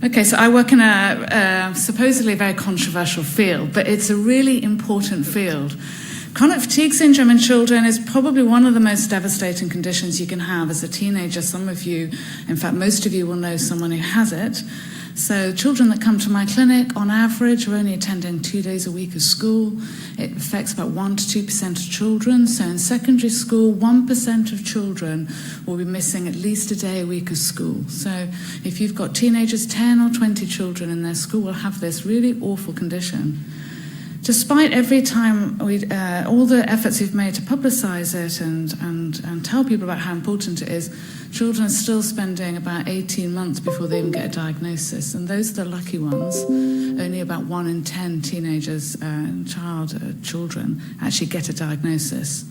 Okay, so I work in a supposedly very controversial field, but it's a really important field. Chronic fatigue syndrome in children is probably one of the most devastating conditions you can have as a teenager. Some of you, in fact, most of you will know someone who has it. So children that come to my clinic, on average, are only attending 2 days a week of school. It affects about 1 to 2% of children. So in secondary school, 1% of children will be missing at least a day a week of school. So if you've got teenagers, 10 or 20 children in their school will have this really awful condition. Despite every time all the efforts we've made to publicise it and tell people about how important it is, children are still spending about 18 months before they even get a diagnosis. And those are the lucky ones. Only about 1 in 10 teenagers, children, actually get a diagnosis.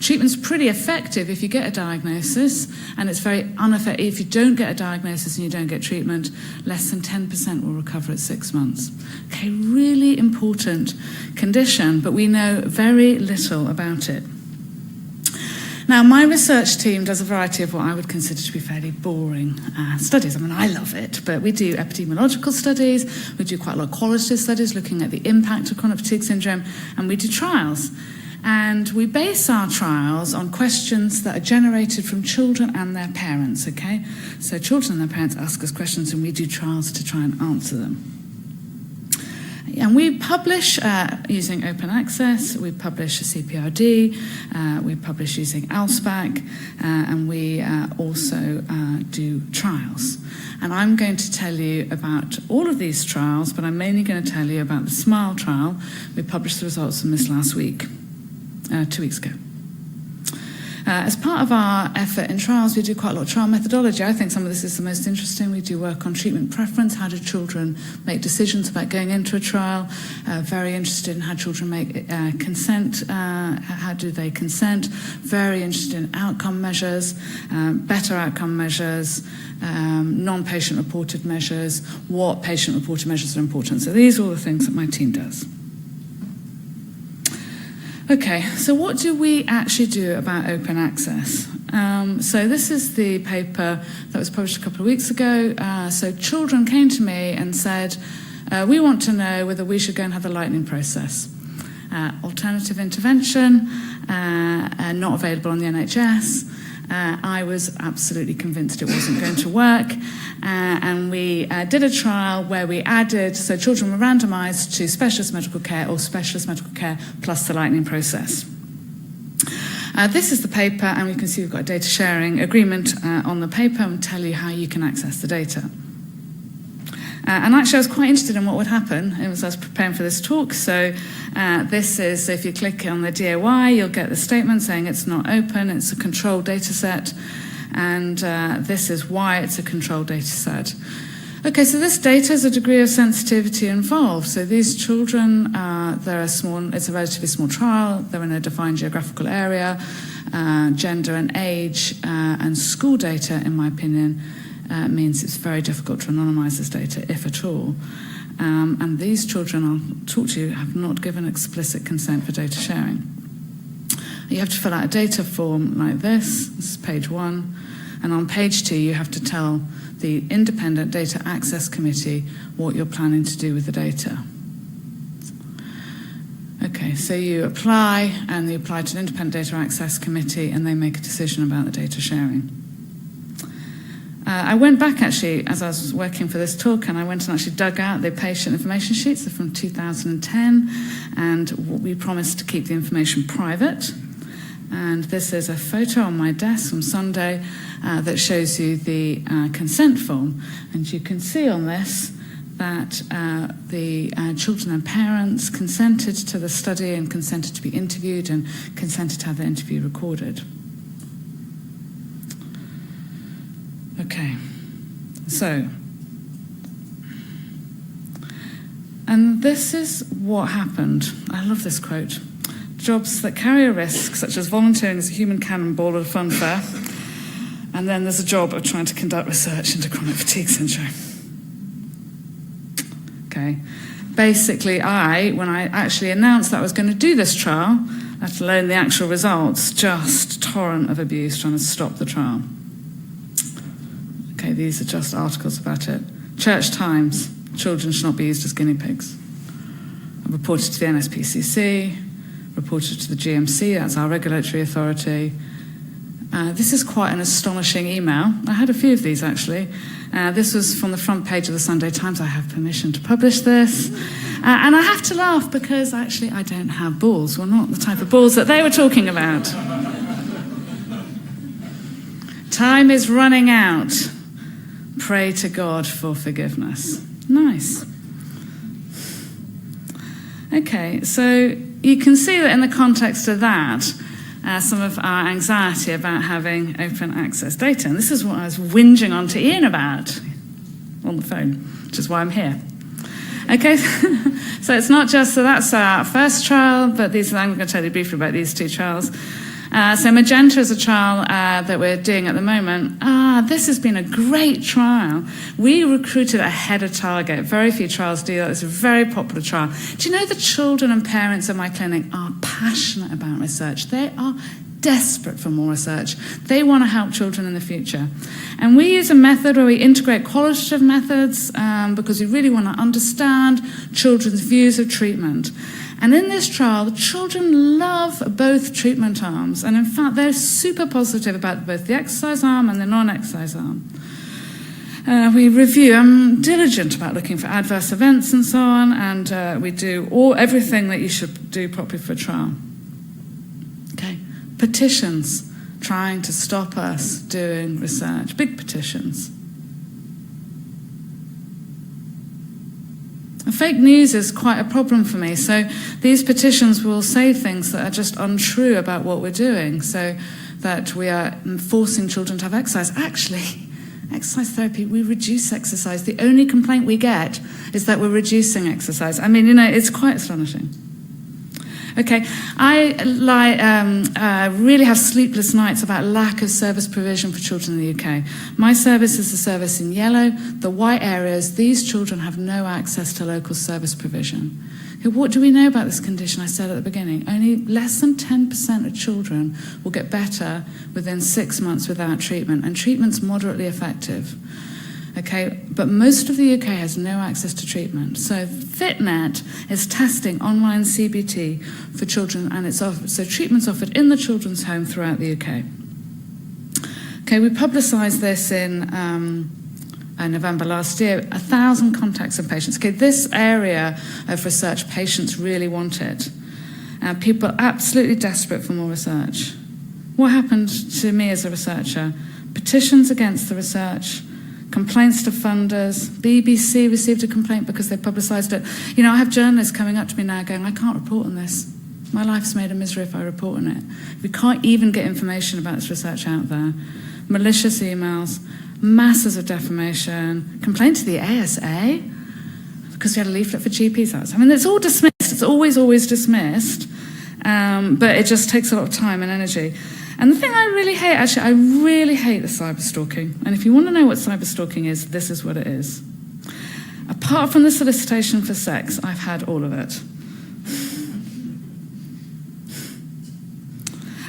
Treatment's pretty effective if you get a diagnosis, and it's very ineffective if you don't get a diagnosis and you don't get treatment. Less than 10% will recover at 6 months. Okay, really important condition, but we know very little about it. Now, my research team does a variety of what I would consider to be fairly boring studies. I mean, I love it, but we do epidemiological studies, we do quite a lot of qualitative studies looking at the impact of chronic fatigue syndrome, and we do trials. And we base our trials on questions that are generated from children and their parents, okay? So children and their parents ask us questions and we do trials to try and answer them. And we publish using open access, we publish a CPRD, we publish using ALSPAC, and we also do trials. And I'm going to tell you about all of these trials, but I'm mainly going to tell you about the SMILE trial. We published the results from this last week. 2 weeks ago. As part of our effort in trials, we do quite a lot of trial methodology. I think some of this is the most interesting. We do work on treatment preference. How do children make decisions about going into a trial? Very interested in how children make consent. How do they consent? Very interested in outcome measures, better outcome measures, non-patient reported measures, what patient reported measures are important. So these are all the things that my team does. Okay, so what do we actually do about open access? So this is the paper that was published a couple of weeks ago. So children came to me and said, we want to know whether we should go and have the lightning process. Alternative intervention, not available on the NHS. I was absolutely convinced it wasn't going to work, and we did a trial where we added, so children were randomised to specialist medical care or specialist medical care plus the lightning process. This is the paper, and you can see we've got a data sharing agreement on the paper and tell you how you can access the data. And actually, I was quite interested in what would happen as I was preparing for this talk. So this is, if you click on the DOI, you'll get the statement saying it's not open, it's a controlled data set, and this is why it's a controlled data set. Okay, so this data has a degree of sensitivity involved. So these children, it's a relatively small trial, they're in a defined geographical area, gender and age, and school data, in my opinion, means it's very difficult to anonymise this data, if at all. And these children, I'll talk to you, have not given explicit consent for data sharing. You have to fill out a data form like this. This is page 1. And on page 2, you have to tell the Independent Data Access Committee what you're planning to do with the data. Okay, so you apply, and you apply to an Independent Data Access Committee, and they make a decision about the data sharing. I went back, actually, as I was working for this talk, and I went and actually dug out the patient information sheets. They're from 2010, and we promised to keep the information private. And this is a photo on my desk from Sunday that shows you the consent form. And you can see on this that the children and parents consented to the study and consented to be interviewed and consented to have the interview recorded. Okay, so, and this is what happened. I love this quote. Jobs that carry a risk, such as volunteering as a human cannonball at a fun fair, and then there's a job of trying to conduct research into chronic fatigue syndrome. Okay, basically when I actually announced that I was going to do this trial, let alone the actual results, just torrent of abuse trying to stop the trial. Okay, these are just articles about it. Church Times, children should not be used as guinea pigs. I've reported to the NSPCC, reported to the GMC, that's our regulatory authority. This is quite an astonishing email. I had a few of these, actually. This was from the front page of the Sunday Times. I have permission to publish this. And I have to laugh because, actually, I don't have balls. Well, not the type of balls that they were talking about. Time is running out. Pray to God for forgiveness. Nice. Okay, so you can see that in the context of that, some of our anxiety about having open access data. And this is what I was whinging on to Ian about on the phone, which is why I'm here. Okay, so it's not just, so that's our first trial, but I'm going to tell you briefly about these two trials. So Magenta is a trial that we're doing at the moment. This has been a great trial. We recruited ahead of target. Very few trials do that. It's a very popular trial. Do you know the children and parents in my clinic are passionate about research? They are desperate for more research. They want to help children in the future. And we use a method where we integrate qualitative methods because we really want to understand children's views of treatment. And in this trial, the children love both treatment arms. And in fact, they're super positive about both the exercise arm and the non-exercise arm. We review, I'm diligent about looking for adverse events and so on, and we do everything that you should do properly for a trial. Okay, petitions trying to stop us doing research, big petitions. Fake news is quite a problem for me, so these petitions will say things that are just untrue about what we're doing, so that we are forcing children to have exercise. Actually, exercise therapy, we reduce exercise. The only complaint we get is that we're reducing exercise. I mean, it's quite astonishing. Okay, I really have sleepless nights about lack of service provision for children in the UK. My service is the service in yellow. The white areas, these children have no access to local service provision. Okay, what do we know about this condition? I said at the beginning, only less than 10% of children will get better within 6 months without treatment, and treatment's moderately effective. Okay, but most of the UK has no access to treatment. So FitNet is testing online CBT for children, and so treatment's offered in the children's home throughout the UK. Okay, we publicised this in November last year, 1,000 contacts of patients. Okay, this area of research, patients really want it. People are absolutely desperate for more research. What happened to me as a researcher? Petitions against the research, complaints to funders. BBC received a complaint because they publicised it. You know, I have journalists coming up to me now going, I can't report on this. My life's made a misery if I report on it. We can't even get information about this research out there. Malicious emails, masses of defamation, complaint to the ASA because we had a leaflet for GPs out. I mean, it's all dismissed. It's always dismissed, but it just takes a lot of time and energy. And the thing I really hate, actually, I really hate the cyberstalking. And if you want to know what cyberstalking is, this is what it is. Apart from the solicitation for sex, I've had all of it.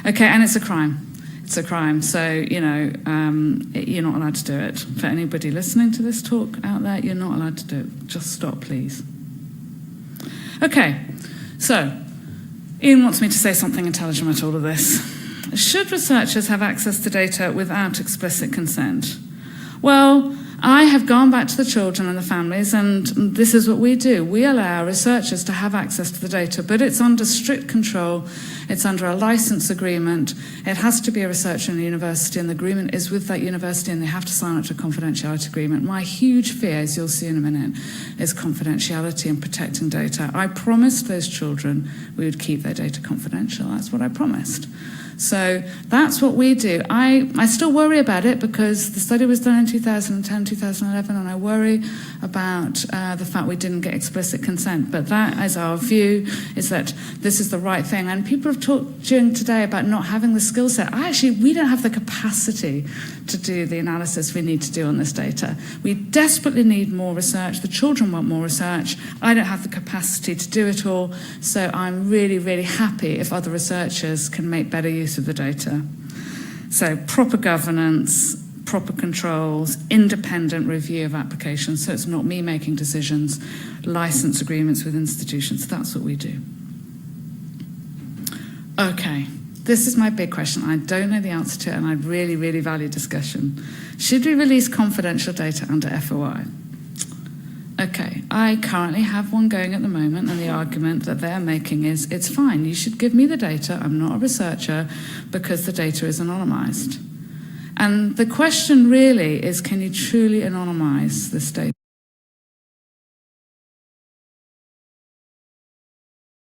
Okay, and it's a crime. It's a crime. So, you're not allowed to do it. For anybody listening to this talk out there, you're not allowed to do it. Just stop, please. Okay, so Ian wants me to say something intelligent about all of this. Should researchers have access to data without explicit consent? Well, I have gone back to the children and the families, and this is what we do. We allow researchers to have access to the data, but it's under strict control. It's under a license agreement. It has to be a researcher in a university, and the agreement is with that university, and they have to sign up to a confidentiality agreement. My huge fear, as you'll see in a minute, is confidentiality and protecting data. I promised those children we would keep their data confidential. That's what I promised. So that's what we do. I still worry about it because the study was done in 2010, 2011, and I worry about the fact we didn't get explicit consent. But that is our view, is that this is the right thing. And people have talked during today about not having the skill set. We don't have the capacity to do the analysis we need to do on this data. We desperately need more research. The children want more research. I don't have the capacity to do it all. So I'm really, really happy if other researchers can make better use of the data. So proper governance, proper controls, independent review of applications, so it's not me making decisions, license agreements with institutions. That's what we do. Okay, this is my big question. I don't know the answer to it, and I really, really value discussion. Should we release confidential data under FOI? Okay, I currently have one going at the moment, and the argument that they're making is, it's fine, you should give me the data, I'm not a researcher, because the data is anonymized. And the question really is, can you truly anonymize this data?